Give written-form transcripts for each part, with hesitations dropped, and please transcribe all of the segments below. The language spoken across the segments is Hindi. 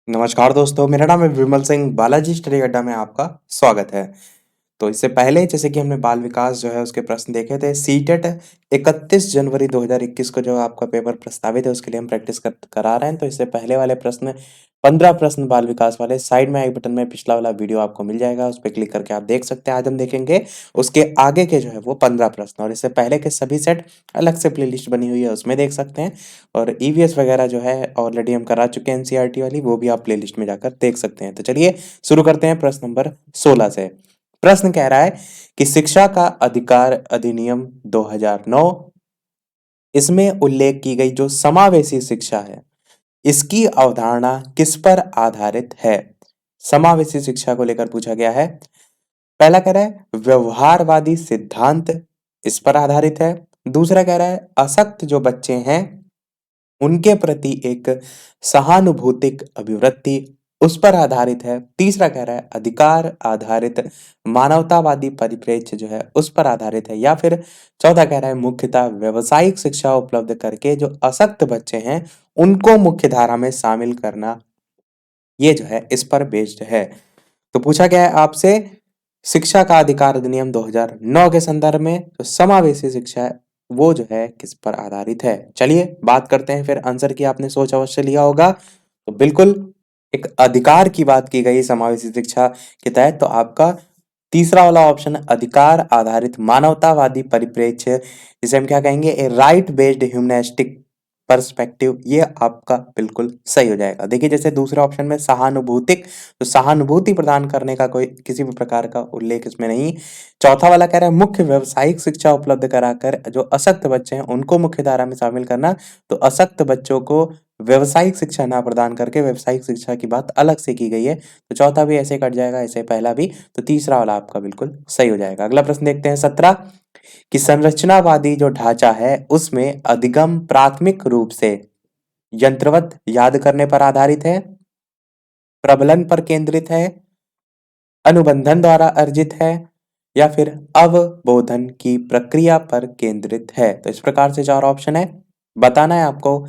नमस्कार दोस्तों, मेरा नाम है विमल सिंह। बालाजी स्टडी अड्डा में आपका स्वागत है। तो इससे पहले जैसे कि हमने बाल विकास जो है उसके प्रश्न देखे थे, सीटेट 31 जनवरी 2021 को जो आपका पेपर प्रस्तावित है उसके लिए हम प्रैक्टिस करा रहे हैं। तो इससे पहले वाले प्रश्न 15 प्रश्न बाल विकास वाले साइड में आई बटन में पिछला वाला वीडियो आपको मिल जाएगा, उस पर क्लिक करके आप देख सकते हैं। आज हम देखेंगे उसके आगे के जो है वो 15 प्रश्न, और इससे पहले के सभी सेट अलग से प्ले बनी हुई है, उसमें देख सकते हैं। और ईवीएस वगैरह जो है ऑलरेडी हम करा चुके हैं एनसीईआरटी वाली, वो भी आप प्ले में जाकर देख सकते हैं। तो चलिए शुरू करते हैं प्रश्न नंबर 16 से। प्रश्न कह रहा है कि शिक्षा का अधिकार अधिनियम 2009, इसमें उल्लेख की गई जो समावेशी शिक्षा है, इसकी अवधारणा किस पर आधारित है? समावेशी शिक्षा को लेकर पूछा गया है। पहला कह रहा है व्यवहारवादी सिद्धांत, इस पर आधारित है। दूसरा कह रहा है अशक्त जो बच्चे हैं उनके प्रति एक सहानुभूतिक अभिवृत्ति, उस पर आधारित है। तीसरा कह रहा है अधिकार आधारित मानवतावादी परिप्रेक्ष्य जो है उस पर आधारित है। या फिर चौथा कह रहा है मुख्यतः व्यावसायिक शिक्षा उपलब्ध करके जो अशक्त बच्चे हैं उनको मुख्य धारा में शामिल करना, ये जो है इस पर बेस्ड है। तो पूछा गया है आपसे शिक्षा का अधिकार अधिनियम 2009 के संदर्भ में जो समावेशी शिक्षा है वो जो है किस पर आधारित है। चलिए बात करते हैं फिर आंसर की। आपने सोच अवश्य लिया होगा, तो बिल्कुल एक अधिकार की बात की गई समावेशी शिक्षा के तहत, तो आपका तीसरा वाला ऑप्शन अधिकार आधारित मानवतावादी परिप्रेक्ष्य, जिसे हम क्या कहेंगे ए राइट बेस्ड ह्यूमनिस्टिक पर्सपेक्टिव, ये आपका बिल्कुल सही हो जाएगा। देखिए जैसे दूसरे ऑप्शन में सहानुभूतिक, तो सहानुभूति प्रदान करने का कोई किसी भी प्रकार का उल्लेख इसमें नहीं। चौथा वाला कह रहा है मुख्य व्यावसायिक शिक्षा उपलब्ध कराकर जो अशक्त बच्चे हैं उनको मुख्य धारा में शामिल करना, तो अशक्त बच्चों को व्यवसायिक शिक्षा ना प्रदान करके व्यावसायिक शिक्षा की बात अलग से की गई है। तो चौथा भी ऐसे कट जाएगा, ऐसे पहला भी, तो तीसरा वाला आपका बिल्कुल सही हो जाएगा। अगला प्रश्न देखते हैं 17, कि संरचनावादी जो ढांचा है उसमें अधिगम प्राथमिक रूप से यंत्रवत याद करने पर आधारित है, प्रबलन पर केंद्रित है, अनुबंधन द्वारा अर्जित है, या फिर अवबोधन की प्रक्रिया पर केंद्रित है। तो इस प्रकार से चार ऑप्शन है। बताना है आपको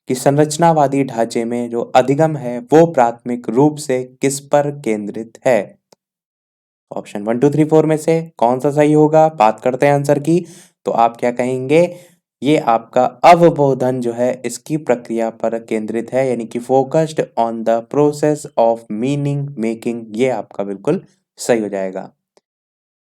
कि संरचनावादी ढांचे में जो अधिगम है वो प्राथमिक रूप से किस पर केंद्रित है। ऑप्शन 1 2 3 4 में से कौन सा सही होगा? बात करते हैं आंसर की। तो आप क्या कहेंगे? ये आपका अवबोधन जो है इसकी प्रक्रिया पर केंद्रित है, यानी कि focused on the process of meaning making, ये आपका बिल्कुल सही हो जाएगा।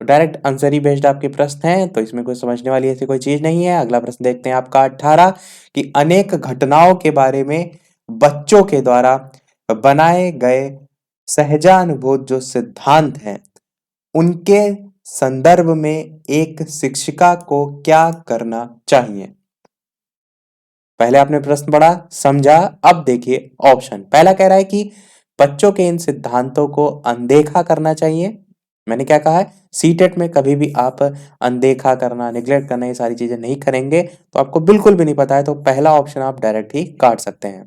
तो डायरेक्ट आंसर ही बेस्ड आपके प्रश्न हैं, तो इसमें कोई समझने वाली ऐसी कोई चीज नहीं है। अगला प्रश्न देखते हैं आपका 18, कि अनेक घटनाओं के बारे में बच्चों के द्वारा बनाए गए सहजानुभूत जो सिद्धांत हैं उनके संदर्भ में एक शिक्षिका को क्या करना चाहिए? पहले आपने प्रश्न पढ़ा, समझा, अब देखिए ऑप्शन। पहला कह रहा है कि बच्चों के इन सिद्धांतों को अनदेखा करना चाहिए। मैंने क्या कहा है, सीटेट में कभी भी आप अनदेखा करना, निग्लेक्ट करना, ये सारी चीजें नहीं करेंगे, तो आपको बिल्कुल भी नहीं पता है, तो पहला ऑप्शन आप डायरेक्ट ही काट सकते हैं।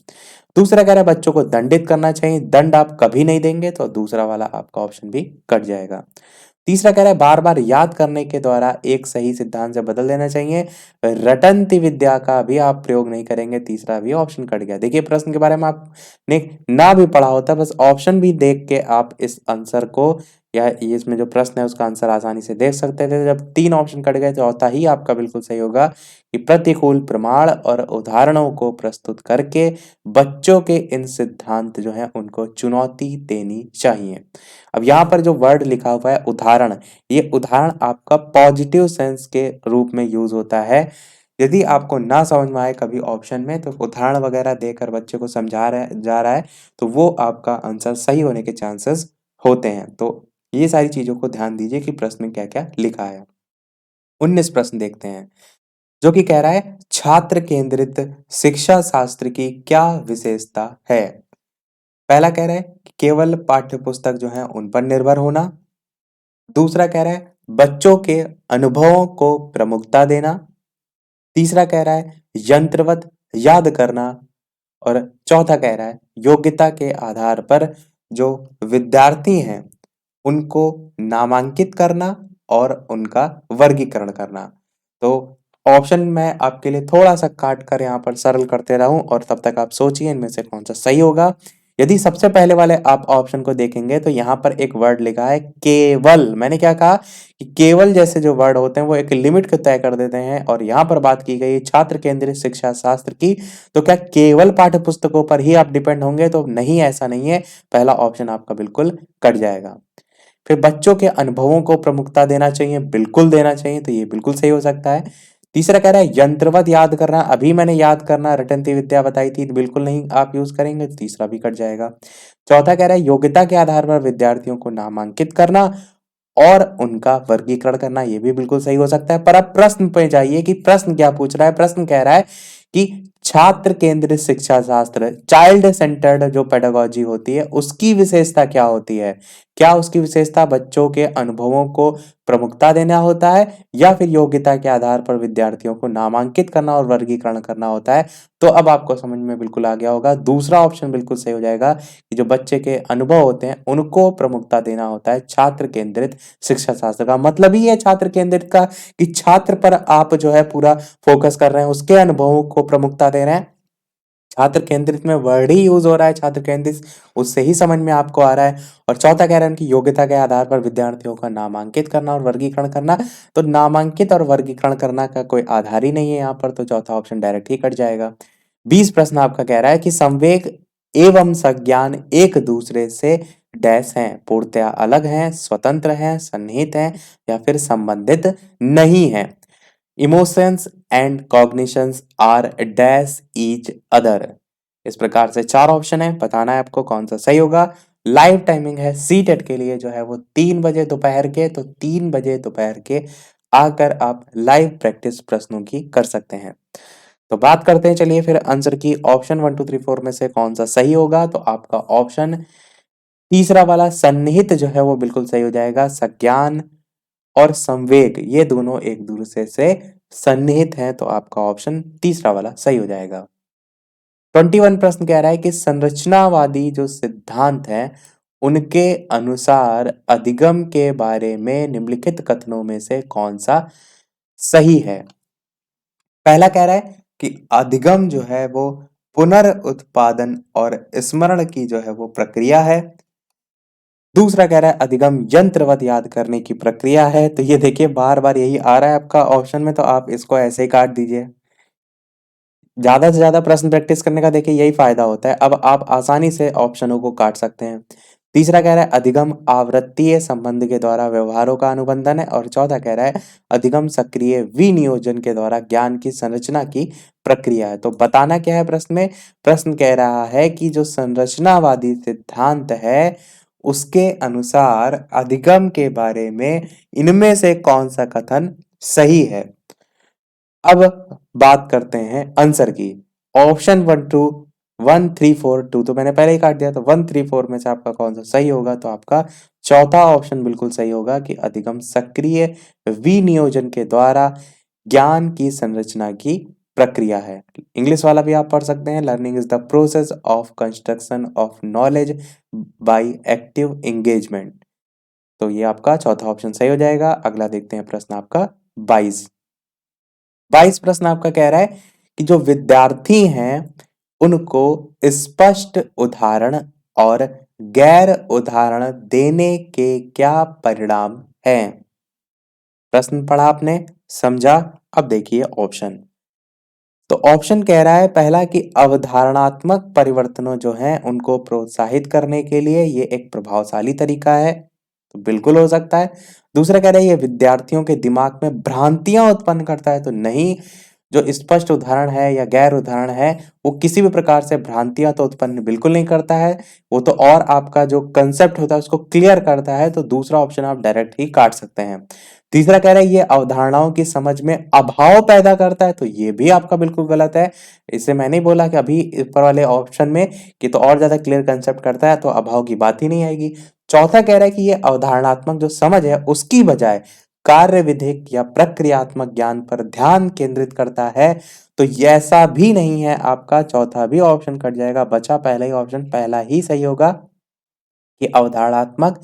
दूसरा कह रहा है बच्चों को दंडित करना चाहिए, दंड आप कभी नहीं देंगे, तो दूसरा वाला आपका ऑप्शन भी कट जाएगा। तीसरा कह रहा है बार बार याद करने के द्वारा एक सही सिद्धांत से बदल देना चाहिए, रटंती विद्या का भी आप प्रयोग नहीं करेंगे, तीसरा भी ऑप्शन कट गया। देखिए प्रश्न के बारे में आपने ना भी पढ़ा होता, बस ऑप्शन भी देख के आप इस आंसर को या ये इसमें जो प्रश्न है उसका आंसर आसानी से देख सकते थे। जब तीन ऑप्शन कट गए, चौथा ही आपका बिल्कुल सही होगा, कि प्रतिकूल प्रमाण और उदाहरणों को प्रस्तुत करके बच्चों के इन सिद्धांत जो है उनको चुनौती देनी चाहिए। अब यहाँ पर जो वर्ड लिखा हुआ है उदाहरण, ये उदाहरण आपका पॉजिटिव सेंस के रूप में यूज होता है। यदि आपको ना समझ में आए कभी ऑप्शन में, तो उदाहरण वगैरह देकर बच्चे को समझा रहा जा रहा है, तो वो आपका आंसर सही होने के चांसेस होते हैं। तो ये सारी चीजों को ध्यान दीजिए कि प्रश्न में क्या क्या लिखा है। 19 प्रश्न देखते हैं, जो कि कह रहा है छात्र केंद्रित शिक्षा शास्त्र की क्या विशेषता है। पहला कह रहा है कि केवल पाठ्य पुस्तक जो है उन पर निर्भर होना। दूसरा कह रहा है बच्चों के अनुभवों को प्रमुखता देना। तीसरा कह रहा है यंत्रवत याद करना। और चौथा कह रहा है योग्यता के आधार पर जो विद्यार्थी हैं उनको नामांकित करना और उनका वर्गीकरण करना। तो ऑप्शन मैं आपके लिए थोड़ा सा काट कर यहाँ पर सरल करते रहूं, और तब तक आप सोचिए इनमें से कौन सा सही होगा। यदि सबसे पहले वाले आप ऑप्शन को देखेंगे तो यहाँ पर एक वर्ड लिखा है केवल। मैंने क्या कहा कि केवल जैसे जो वर्ड होते हैं वो एक लिमिट को तय कर देते हैं, और यहाँ पर बात की गई छात्र केंद्रित शिक्षा शास्त्र की, तो क्या केवल पाठ्य पुस्तकों पर ही आप डिपेंड होंगे? तो नहीं, ऐसा नहीं है। पहला ऑप्शन आपका बिल्कुल कट जाएगा। फिर बच्चों के अनुभवों को प्रमुखता देना चाहिए, बिल्कुल देना चाहिए, तो ये बिल्कुल सही हो सकता है। तीसरा कह रहा है यंत्रवत याद करना, अभी मैंने याद करना रटंती विद्या बताई थी, तो बिल्कुल नहीं आप यूज करेंगे, तो तीसरा भी कट जाएगा। चौथा कह रहा है योग्यता के आधार पर विद्यार्थियों को नामांकित करना और उनका वर्गीकरण करना, ये भी बिल्कुल सही हो सकता है। पर अब प्रश्न पे जाइए कि प्रश्न क्या पूछ रहा है। प्रश्न कह रहा है कि छात्र केंद्रित शिक्षा शास्त्र, चाइल्ड सेंटर्ड जो पेडागोजी होती है, उसकी विशेषता क्या होती है? क्या उसकी विशेषता बच्चों के अनुभवों को प्रमुखता देना होता है, या फिर योग्यता के आधार पर विद्यार्थियों को नामांकित करना और वर्गीकरण करना होता है? तो अब आपको समझ में बिल्कुल आ गया होगा, दूसरा ऑप्शन बिल्कुल सही हो जाएगा कि जो बच्चे के अनुभव होते हैं उनको प्रमुखता देना होता है छात्र केंद्रित शिक्षा शास्त्र का। मतलब ही है छात्र केंद्रित का कि छात्र पर आप जो है पूरा फोकस कर रहे हैं, उसके अनुभवों को प्रमुखता दे रहे हैं। छात्र केंद्रित में वर्ड ही यूज हो रहा है छात्र केंद्रित, उससे ही समझ में आपको आ रहा है। और चौथा कह रहे हैं कि योग्यता के आधार पर विद्यार्थियों का नामांकित करना और वर्गीकरण करना, तो नामांकित और वर्गीकरण करना का कोई आधार ही नहीं है यहाँ पर, तो चौथा ऑप्शन डायरेक्ट ही कट जाएगा। 20 प्रश्न आपका कह रहा है कि संवेग एवं संज्ञान एक दूसरे से डैश हैं, पूर्णतया अलग हैं, स्वतंत्र हैं, सन्निहित हैं, या फिर संबंधित नहीं है। Emotions and cognitions are dash each other. इस प्रकार से चार ऑप्शन है, बताना है आपको कौन सा सही होगा। लाइव टाइमिंग है सी टेट के लिए जो है वो 3 बजे दोपहर के, तो 3 बजे दोपहर के आकर आप लाइव प्रैक्टिस प्रश्नों की कर सकते हैं। तो बात करते हैं चलिए फिर आंसर की, ऑप्शन 1 2 3 4 में से कौन सा सही होगा? तो आपका ऑप्शन तीसरा वाला सन्निहित जो है वो बिल्कुल सही हो जाएगा। संज्ञान और संवेग ये दोनों एक दूसरे से सन्निहित हैं, तो आपका ऑप्शन तीसरा वाला सही हो जाएगा। 21 प्रश्न कह रहा है कि संरचनावादी जो सिद्धांत हैं उनके अनुसार अधिगम के बारे में निम्नलिखित कथनों में से कौन सा सही है? पहला कह रहा है कि अधिगम जो है वो पुनर्उत्पादन और स्मरण की जो है वो प्रक्रिया है। दूसरा कह रहा है अधिगम यंत्रवत याद करने की प्रक्रिया है। तो ये देखिए बार बार यही आ रहा है आपका ऑप्शन में, तो आप इसको ऐसे ही काट दीजिए। ज्यादा से ज्यादा प्रश्न प्रैक्टिस करने का देखिए यही फायदा होता है, अब आप आसानी से ऑप्शनों को काट सकते हैं। तीसरा कह रहा है अधिगम आवृत्तीय संबंध के द्वारा व्यवहारों का अनुबंधन है, और चौथा कह रहा है अधिगम सक्रिय विनियोजन के द्वारा ज्ञान की संरचना की प्रक्रिया है। तो बताना क्या है प्रश्न में? प्रश्न कह रहा है कि जो संरचनावादी सिद्धांत है उसके अनुसार अधिगम के बारे में इनमें से कौन सा कथन सही है। अब बात करते हैं आंसर की। ऑप्शन 1 2 1 3 4 2 तो मैंने पहले ही काट दिया, तो 1 3 4 में से आपका कौन सा सही होगा? तो आपका चौथा ऑप्शन बिल्कुल सही होगा कि अधिगम सक्रिय विनियोजन के द्वारा ज्ञान की संरचना की प्रक्रिया है। इंग्लिश वाला भी आप पढ़ सकते हैं, learning is the process of construction of knowledge by active engagement. तो ये आपका चौथा ऑप्शन सही हो जाएगा। अगला देखते हैं प्रश्न आपका 22। 22 प्रश्न आपका कह रहा है कि जो विद्यार्थी हैं उनको स्पष्ट उदाहरण और गैर उदाहरण देने के क्या परिणाम हैं? प्रश्न पढ़ा आपने, समझा। अब देखिए ऑप्शन। तो ऑप्शन कह रहा है पहला कि अवधारणात्मक परिवर्तनों जो हैं उनको प्रोत्साहित करने के लिए ये एक प्रभावशाली तरीका है, तो बिल्कुल हो सकता है। दूसरा कह रहा है ये विद्यार्थियों के दिमाग में भ्रांतियां उत्पन्न करता है, तो नहीं। जो स्पष्ट उदाहरण है या गैर उदाहरण है वो किसी भी प्रकार से भ्रांतियां तो उत्पन्न बिल्कुल नहीं करता है, वो तो और आपका जो कंसेप्ट होता है उसको क्लियर करता है, तो दूसरा ऑप्शन आप डायरेक्ट ही काट सकते हैं। तीसरा कह रहा है ये अवधारणाओं की समझ में अभाव पैदा करता है, तो ये भी आपका बिल्कुल गलत है। इससे मैंने ही बोला कि अभी ऊपर वाले ऑप्शन में कि तो और ज्यादा क्लियर कंसेप्ट करता है, तो अभाव की बात ही नहीं आएगी। चौथा कह रहा है कि ये अवधारणात्मक जो समझ है उसकी बजाय कार्य विधिक या प्रक्रियात्मक ज्ञान पर ध्यान केंद्रित करता है, तो ये ऐसा भी नहीं है। आपका चौथा भी ऑप्शन कट जाएगा, बचा पहला ही ऑप्शन, पहला ही सही होगा कि अवधारणात्मक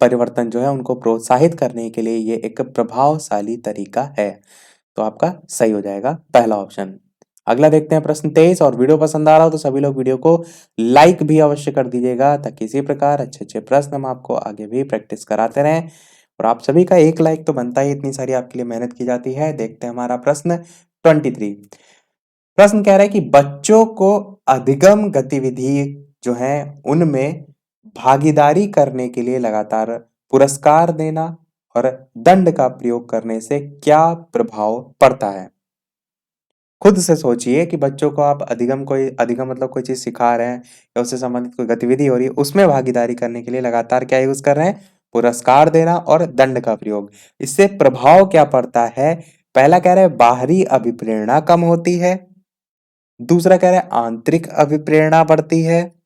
परिवर्तन जो है उनको प्रोत्साहित करने के लिए ये एक प्रभावशाली तरीका है। तो आपका सही हो जाएगा पहला ऑप्शन। अगला देखते हैं प्रश्न 23। और वीडियो पसंद आ रहा हो तो सभी लोग वीडियो को लाइक भी अवश्य कर दीजिएगा, ताकि इसी प्रकार अच्छे-अच्छे प्रश्न हम आपको आगे भी प्रैक्टिस कराते रहें। और आप सभी का एक लाइक तो बनता ही, इतनी सारी आपके लिए मेहनत की जाती है। देखते हैं हमारा प्रश्न 23। प्रश्न कह रहा है कि बच्चों को अधिगम गतिविधि जो है उनमें भागीदारी करने के लिए लगातार पुरस्कार देना और दंड का प्रयोग करने से क्या प्रभाव पड़ता है? खुद से सोचिए कि बच्चों को आप अधिगम मतलब कोई चीज़ सिखा रहे हैं या उससे संबंधित कोई गतिविधि हो रही है, उसमें भागीदारी करने के लिए लगातार क्या यूज़ कर रहे हैं? पुरस्कार देना और दंड का प्रयोग। इससे प्रभाव क्या पड़ता है? पहला कह रहा है बाहरी अभिप्रेरणा कम होती है। दूसरा कह रहा है आंतरिक अभिप्रेरणा बढ़ती है।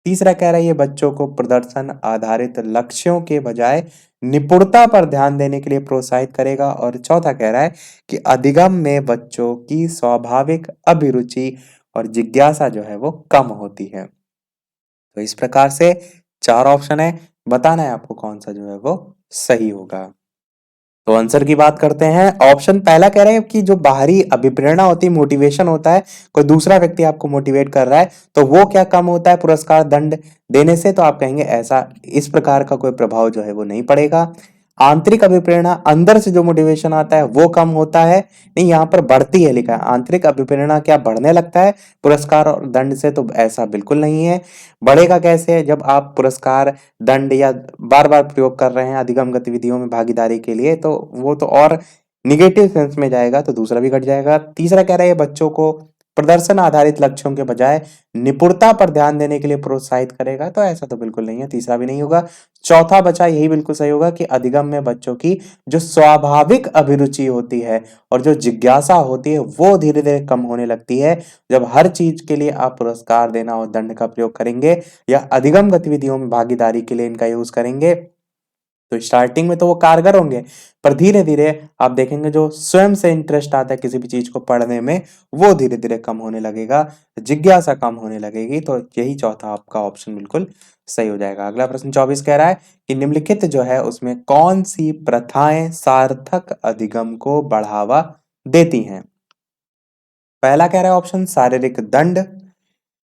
तीसरा कह रहा है ये बच्चों को प्रदर्शन आधारित लक्ष्यों के बजाय निपुणता पर ध्यान देने के लिए प्रोत्साहित करेगा। और चौथा कह रहा है कि अधिगम में बच्चों की स्वाभाविक अभिरुचि और जिज्ञासा जो है वो कम होती है। तो इस प्रकार से 4 ऑप्शन है, बताना है आपको कौन सा जो है वो सही होगा। तो आंसर की बात करते हैं। ऑप्शन पहला कह रहे हैं कि जो बाहरी अभिप्रेरणा होती है, मोटिवेशन होता है, कोई दूसरा व्यक्ति आपको मोटिवेट कर रहा है, तो वो क्या कम होता है पुरस्कार दंड देने से? तो आप कहेंगे ऐसा इस प्रकार का कोई प्रभाव जो है वो नहीं पड़ेगा। आंतरिक अभिप्रेरणा, अंदर से जो मोटिवेशन आता है वो कम होता है। नहीं, यहाँ पर बढ़ती है लिखा है। आंतरिक अभिप्रेरणा क्या बढ़ने लगता है पुरस्कार और दंड से? तो ऐसा बिल्कुल नहीं है। बढ़ेगा कैसे? जब आप पुरस्कार दंड या बार-बार प्रयोग कर रहे हैं अधिगम गतिविधियों में भागीदारी के लिए, तो वो तो और नेगेटिव सेंस में जाएगा, तो दूसरा भी घट जाएगा। तीसरा कह रहा है ये बच्चों को प्रदर्शन आधारित लक्ष्यों के बजाय निपुणता पर ध्यान देने के लिए प्रोत्साहित करेगा, तो ऐसा तो बिल्कुल नहीं है, तीसरा भी नहीं होगा। चौथा बचा, यही बिल्कुल सही होगा कि अधिगम में बच्चों की जो स्वाभाविक अभिरुचि होती है और जो जिज्ञासा होती है वो धीरे-धीरे कम होने लगती है, जब हर चीज के लिए आप पुरस्कार देना और दंड का प्रयोग करेंगे या अधिगम गतिविधियों में भागीदारी के लिए इनका यूज करेंगे। तो स्टार्टिंग में तो वो कारगर होंगे, पर धीरे धीरे आप देखेंगे जो स्वयं से इंटरेस्ट आता है किसी भी चीज को पढ़ने में, वो धीरे धीरे कम होने लगेगा, जिज्ञासा कम होने लगेगी। तो यही चौथा आपका ऑप्शन बिल्कुल सही हो जाएगा। अगला प्रश्न 24 कह रहा है कि निम्नलिखित जो है उसमें कौन सी प्रथाएं सार्थक अधिगम को बढ़ावा देती हैं? पहला कह रहा है ऑप्शन शारीरिक दंड।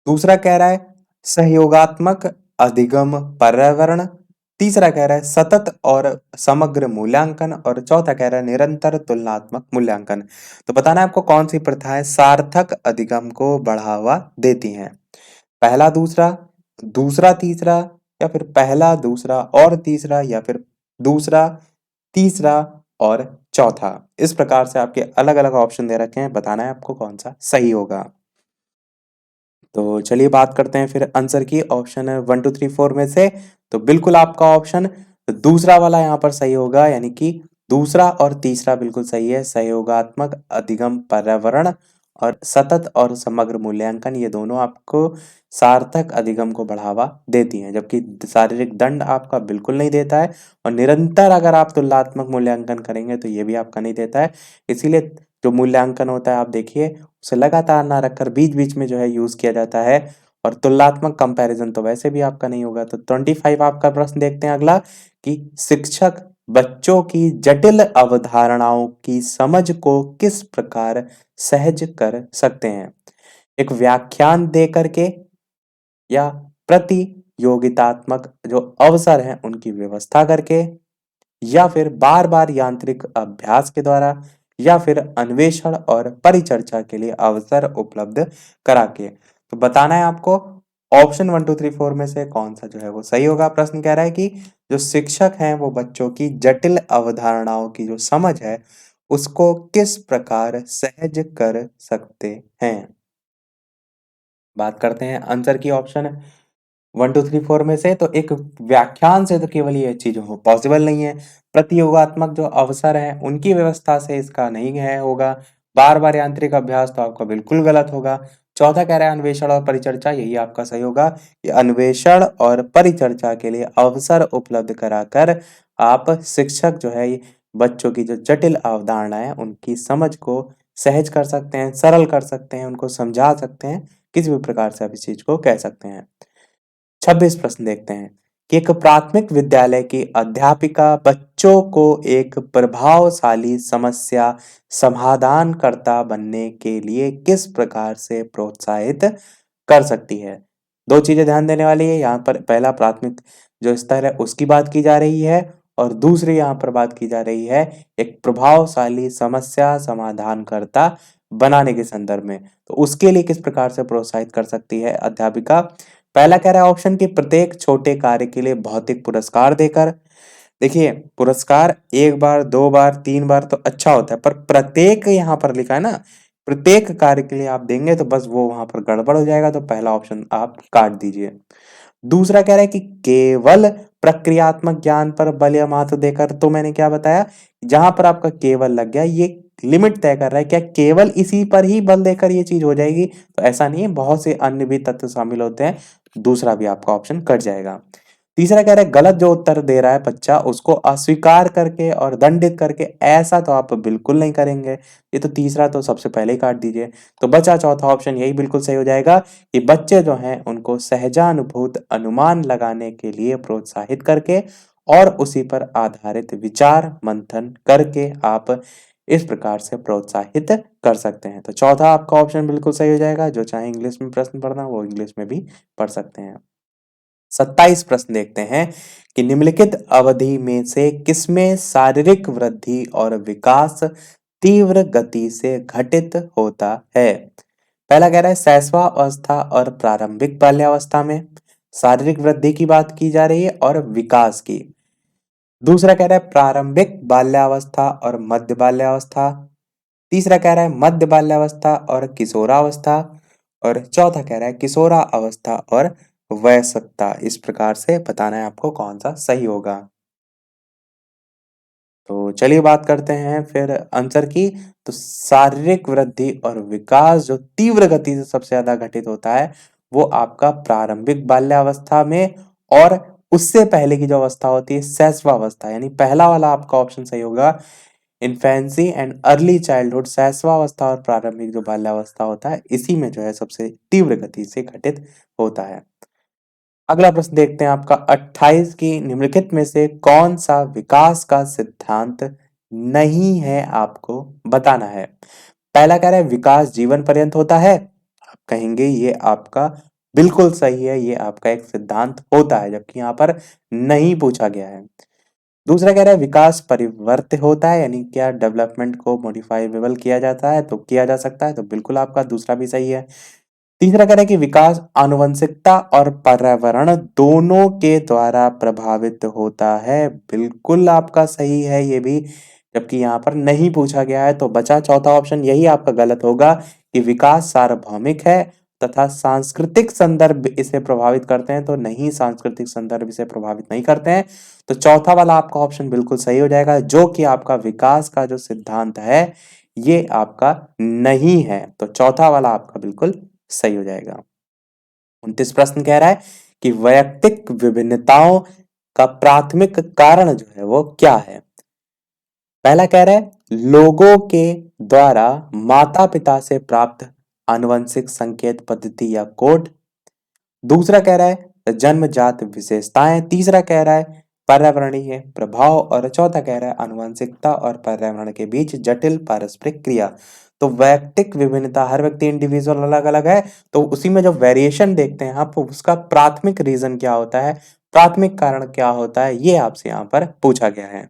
दूसरा कह रहा है सहयोगात्मक अधिगम पर्यावरण। तीसरा कह रहा है सतत और समग्र मूल्यांकन। और चौथा कह रहा है निरंतर तुलनात्मक मूल्यांकन। तो बताना है आपको कौन सी प्रथाएं सार्थक अधिगम को बढ़ावा देती हैं? पहला दूसरा, दूसरा तीसरा, या फिर पहला दूसरा और तीसरा, या फिर दूसरा तीसरा और चौथा। इस प्रकार से आपके अलग अलग ऑप्शन दे रखे हैं, बताना है आपको कौन सा सही होगा। तो चलिए बात करते हैं फिर आंसर की। ऑप्शन 1 2 3 4 में से तो बिल्कुल आपका ऑप्शन दूसरा वाला यहाँ पर सही होगा, यानी कि दूसरा और तीसरा बिल्कुल सही है। सहयोगात्मक अधिगम पर्यावरण और सतत और समग्र मूल्यांकन, ये दोनों आपको सार्थक अधिगम को बढ़ावा देती हैं, जबकि शारीरिक दंड आपका बिल्कुल नहीं देता है। और निरंतर अगर आप तुलनात्मक मूल्यांकन करेंगे तो ये भी आपका नहीं देता है। इसीलिए जो मूल्यांकन होता है आप देखिए, उसे लगातार ना रखकर बीच-बीच में जो है यूज़ किया जाता है। और तुलनात्मक कंपैरिज़न तो वैसे भी आपका नहीं होगा। तो 25 आपका प्रश्न देखते हैं अगला, कि शिक्षक बच्चों की जटिल अवधारणाओं की समझ को किस प्रकार सहज कर सकते हैं? एक व्याख्यान दे करके, या प्रतियोगितात्मक जो अवसर हैं उनकी व्यवस्था करके, या फिर बार-बार यांत्रिक अभ्यास के द्वारा, या फिर अन्वेषण और परिचर्चा के लिए अवसर उपलब्ध करा के। तो बताना है आपको ऑप्शन 1 2 3 4 में से कौन सा जो है वो सही होगा। प्रश्न कह रहा है कि जो शिक्षक हैं वो बच्चों की जटिल अवधारणाओं की जो समझ है उसको किस प्रकार सहज कर सकते हैं? बात करते हैं आंसर की। ऑप्शन 1 2 3 4 में से तो एक व्याख्यान से तो केवल ये चीज हो पॉसिबल नहीं है। प्रतियोगात्मक जो अवसर है उनकी व्यवस्था से इसका नहीं है होगा। बार बार यांत्रिक अभ्यास तो आपका बिल्कुल गलत होगा। चौथा कह रहा है अन्वेषण और परिचर्चा, यही आपका सही होगा कि अन्वेषण और परिचर्चा के लिए अवसर उपलब्ध कराकर आप शिक्षक जो है ये बच्चों की जो जटिल अवधारणा है उनकी समझ को सहज कर सकते हैं, सरल कर सकते हैं, उनको समझा सकते हैं। किसी भी प्रकार से आप इस चीज को कह सकते हैं। 26 प्रश्न देखते हैं कि एक प्राथमिक विद्यालय की अध्यापिका बच्चों को एक प्रभावशाली समस्या समाधानकर्ता बनने के लिए किस प्रकार से प्रोत्साहित कर सकती है। दो चीजें ध्यान देने वाली है, यहाँ पर पहला प्राथमिक जो स्तर है उसकी बात की जा रही है और दूसरी यहाँ पर बात की जा रही है एक प्रभावशाली समस्या समाधानकर्ता बनाने के संदर्भ में। तो उसके लिए किस प्रकार से प्रोत्साहित कर सकती है अध्यापिका। पहला कह रहा है ऑप्शन की प्रत्येक छोटे कार्य के लिए भौतिक पुरस्कार देकर। देखिए पुरस्कार एक बार, दो बार, तीन बार तो अच्छा होता है, पर प्रत्येक यहाँ पर लिखा है ना, प्रत्येक कार्य के लिए आप देंगे तो बस वो वहां पर गड़बड़ हो जाएगा, तो पहला ऑप्शन आप काट दीजिए। दूसरा कह रहा है कि केवल प्रक्रियात्मक ज्ञान पर बल या महत्व देकर, तो मैंने क्या बताया, जहां पर आपका केवल लग गया ये लिमिट तय कर रहा है क्या केवल इसी पर ही बल देकर ये चीज हो जाएगी, तो ऐसा नहीं है, बहुत से अन्य भी तत्व शामिल होते हैं। दूसरा भी आपका ऑप्शन कट जाएगा। तीसरा कह रहा है गलत जो उत्तर दे रहा है बच्चा उसको अस्वीकार करके और दंडित करके, ऐसा तो आप बिल्कुल नहीं करेंगे, ये तो तीसरा तो सबसे पहले ही काट दीजिए। तो बचा चौथा ऑप्शन, यही बिल्कुल सही हो जाएगा कि बच्चे जो हैं उनको सहजानुभूत अनुमान लगाने के लिए प्रोत्साहित करके और उसी पर आधारित विचार मंथन करके आप इस प्रकार से प्रोत्साहित कर सकते हैं। तो चौथा आपका ऑप्शन बिल्कुल सही हो जाएगा। जो चाहे इंग्लिश में प्रश्न पढ़ना वो इंग्लिश में भी पढ़ सकते हैं। 27 प्रश्न देखते हैं कि निम्नलिखित अवधि में से किसमें शारीरिक वृद्धि और विकास तीव्र गति से घटित होता है। पहला कह रहा है शैशवावस्था और प्रारंभिक बाल्यावस्था में शारीरिक वृद्धि की बात की जा रही है और विकास की। दूसरा कह रहा है प्रारंभिक बाल्यावस्था और मध्य बाल्यावस्था। तीसरा कह रहा है मध्य बाल्यावस्था और किशोरावस्था। और चौथा कह रहा है किशोरा अवस्था और वयस्कता। इस प्रकार से बताना है आपको कौन सा सही होगा। तो चलिए बात करते हैं फिर आंसर की। तो शारीरिक वृद्धि और विकास जो तीव्र गति से सबसे ज्यादा घटित होता है वो आपका प्रारंभिक बाल्यावस्था में, और उससे पहले की जो अवस्था होती है शैशवावस्था, यानी पहला वाला आपका ऑप्शन सही होगा। इन्फेंसी एंड अर्ली चाइल्डहुड, शैशवावस्था और प्रारंभिक जो बाल्यावस्था होता है इसी में जो है सबसे तीव्र गति से घटित होता है। अगला प्रश्न देखते हैं आपका 28 की निम्नलिखित में से कौन सा विकास का सिद्धांत नहीं है, आपको बताना है। पहला कह रहा है विकास जीवन पर्यंत होता है, आप कहेंगे ये आपका बिल्कुल सही है, ये आपका एक सिद्धांत होता है, जबकि यहाँ पर नहीं पूछा गया है। दूसरा कह रहा है विकास परिवर्त होता है, यानी क्या डेवलपमेंट को मॉडिफाइबल किया जाता है, तो किया जा सकता है, तो बिल्कुल आपका दूसरा भी सही है। तीसरा कह रहा है कि विकास आनुवंशिकता और पर्यावरण दोनों के द्वारा प्रभावित होता है, बिल्कुल आपका सही है ये भी, जबकि यहाँ पर नहीं पूछा गया है। तो बचा चौथा ऑप्शन, यही आपका गलत होगा कि विकास सार्वभौमिक है तथा सांस्कृतिक संदर्भ इसे प्रभावित करते हैं, तो नहीं, सांस्कृतिक संदर्भ इसे प्रभावित नहीं करते हैं। तो चौथा वाला आपका ऑप्शन बिल्कुल सही हो जाएगा, जो कि आपका विकास का जो सिद्धांत है ये आपका नहीं है। तो चौथा वाला आपका बिल्कुल सही हो जाएगा। 29 प्रश्न कह रहा है कि वैयक्तिक विभिन्नताओं का प्राथमिक कारण जो है वो क्या है। पहला कह रहा है लोगों के द्वारा माता पिता से प्राप्त आनुवंशिक संकेत पद्धति या कोड। दूसरा कह रहा है जन्मजात विशेषताएं। तीसरा कह रहा है पर्यावरणीय प्रभाव और चौथा कह रहा है आनुवंशिकता और पर्यावरण के बीच जटिल पारस्परिक क्रिया। तो वैयक्तिक विभिन्नता, हर व्यक्ति इंडिविजुअल अलग अलग है, तो उसी में जो वेरिएशन देखते हैं आप उसका प्राथमिक रीजन क्या होता है, प्राथमिक कारण क्या होता है, ये आपसे यहाँ पर पूछा गया है।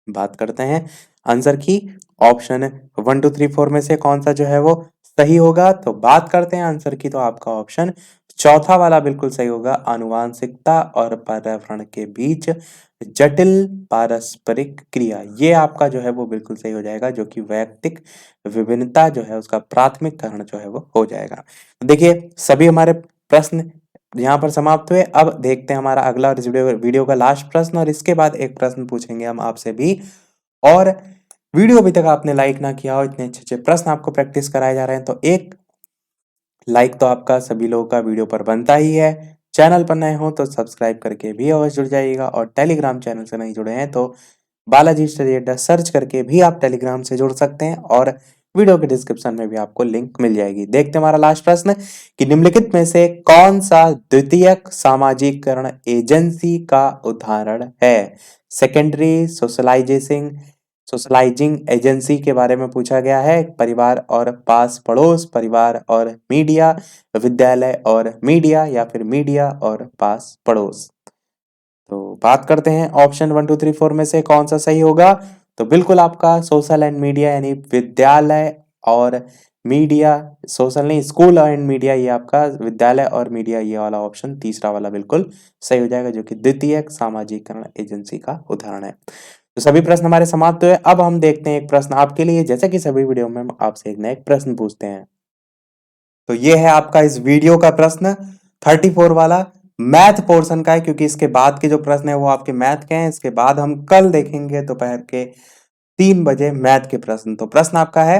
बात करते हैं आंसर की। ऑप्शन 1 2 3 4 में से कौन सा जो है वो सही होगा, तो बात करते हैं आंसर की। तो आपका ऑप्शन चौथा वाला बिल्कुल सही होगा, आनुवांशिकता और पर्यावरण के बीच जटिल पारस्परिक क्रिया, ये आपका जो है वो बिल्कुल सही हो जाएगा, जो कि वैयक्तिक विभिन्नता जो है उसका प्राथमिक कारण जो है वो हो जाएगा। देखिए सभी हमारे प्रश्न यहाँ पर समाप्त हुए। अब देखते हैं हमारा अगला और इस वीडियो का लास्ट प्रश्न, और इसके बाद एक प्रश्न पूछेंगे हम आपसे भी। और वीडियो अभी तक आपने लाइक ना किया हो, इतने अच्छे अच्छे प्रश्न आपको प्रैक्टिस कराए जा रहे हैं, तो एक लाइक तो आपका सभी लोगों का वीडियो पर बनता ही है। चैनल पर नए हो तो सब्सक्राइब करके भी अवश्य जुड़ जाइएगा, और टेलीग्राम चैनल से नहीं जुड़े हैं तो बालाजी स्टडी अड्डा सर्च करके भी आप टेलीग्राम से जुड़ सकते हैं। और वीडियो के डिस्क्रिप्शन में भी आपको लिंक मिल जाएगी। देखते हैं हमारा लास्ट प्रश्न कि निम्नलिखित में से कौन सा द्वितीयक सामाजिकरण एजेंसी का उदाहरण है? सेकेंडरी सोशलाइजिंग एजेंसी के बारे में पूछा गया है। परिवार और पास पड़ोस, परिवार और मीडिया, विद्यालय और मीडिया, या फिर मीडिया और पास पड़ोस। तो बात करते हैं ऑप्शन 1 2 3 4 में से कौन सा सही होगा। तो बिल्कुल आपका सोशल एंड मीडिया यानी विद्यालय और मीडिया, सोशल नहीं, स्कूल एंड मीडिया, ये आपका विद्यालय और मीडिया, ये वाला ऑप्शन तीसरा वाला बिल्कुल सही हो जाएगा, जो कि द्वितीयक सामाजिकरण एजेंसी का उदाहरण है। तो सभी प्रश्न हमारे समाप्त हुए। अब हम देखते हैं एक प्रश्न आपके लिए, जैसे कि सभी वीडियो में हम आपसे एक ना एक प्रश्न पूछते हैं। तो ये है आपका इस वीडियो का प्रश्न 34 वाला, मैथ पोर्शन का है, क्योंकि इसके बाद के जो प्रश्न है वो आपके मैथ के हैं। इसके बाद हम कल देखेंगे दोपहर के 3 बजे मैथ के प्रश्न। तो प्रश्न आपका है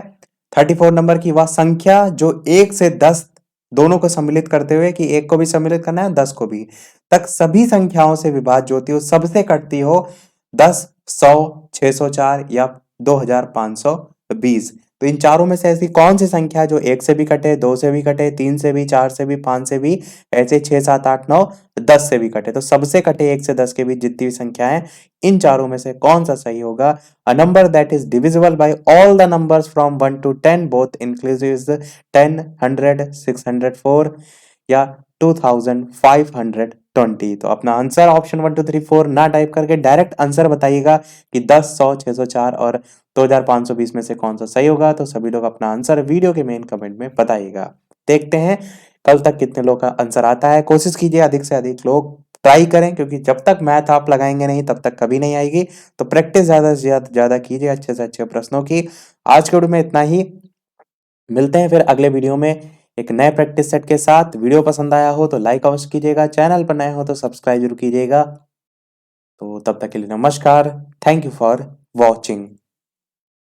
34 नंबर की, वह संख्या जो 1 से 10 दोनों को सम्मिलित करते हुए, कि 1 को भी सम्मिलित करना है 10 को भी, तक सभी संख्याओं से विभाज्य होती हो, सबसे कटती हो 10, 100, 604 या 2520। तो इन चारों में से ऐसी कौन सी संख्या है जो 1 से भी कटे, 2 से भी कटे, 3 से भी, 4 से भी, 5 से भी, ऐसे 6 7 8 9 10 से भी कटे। तो सबसे कटे 1 से 10 के बीच जितनी भी संख्या है, इन चारों में से कौन सा सही होगा? A number that is divisible by all the numbers from 1 to 10 both inclusive 10, 100, 604 या 2520। तो अपना आंसर ऑप्शन 1 2 3 4 ना टाइप करके डायरेक्ट आंसर बताइएगा कि 10, 100, 604 और 2520 में से कौन सा सही होगा। तो सभी लोग अपना आंसर वीडियो के मेन कमेंट में बताइएगा। देखते हैं कल तक कितने लोग का आंसर आता है। कोशिश कीजिए अधिक से अधिक लोग ट्राई करें, क्योंकि जब तक मैथ आप लगाएंगे नहीं तब तक कभी नहीं आएगी। तो प्रैक्टिस ज्यादा से ज्यादा कीजिए अच्छे से अच्छे प्रश्नों की। आज के वीडियो में इतना ही, मिलते हैं फिर अगले वीडियो में एक नए प्रैक्टिस सेट के साथ। वीडियो पसंद आया हो तो लाइक अवश्य कीजिएगा, चैनल पर नए हो तो सब्सक्राइब जरूर कीजिएगा। तो तब तक के लिए नमस्कार, थैंक यू फॉर वॉचिंग।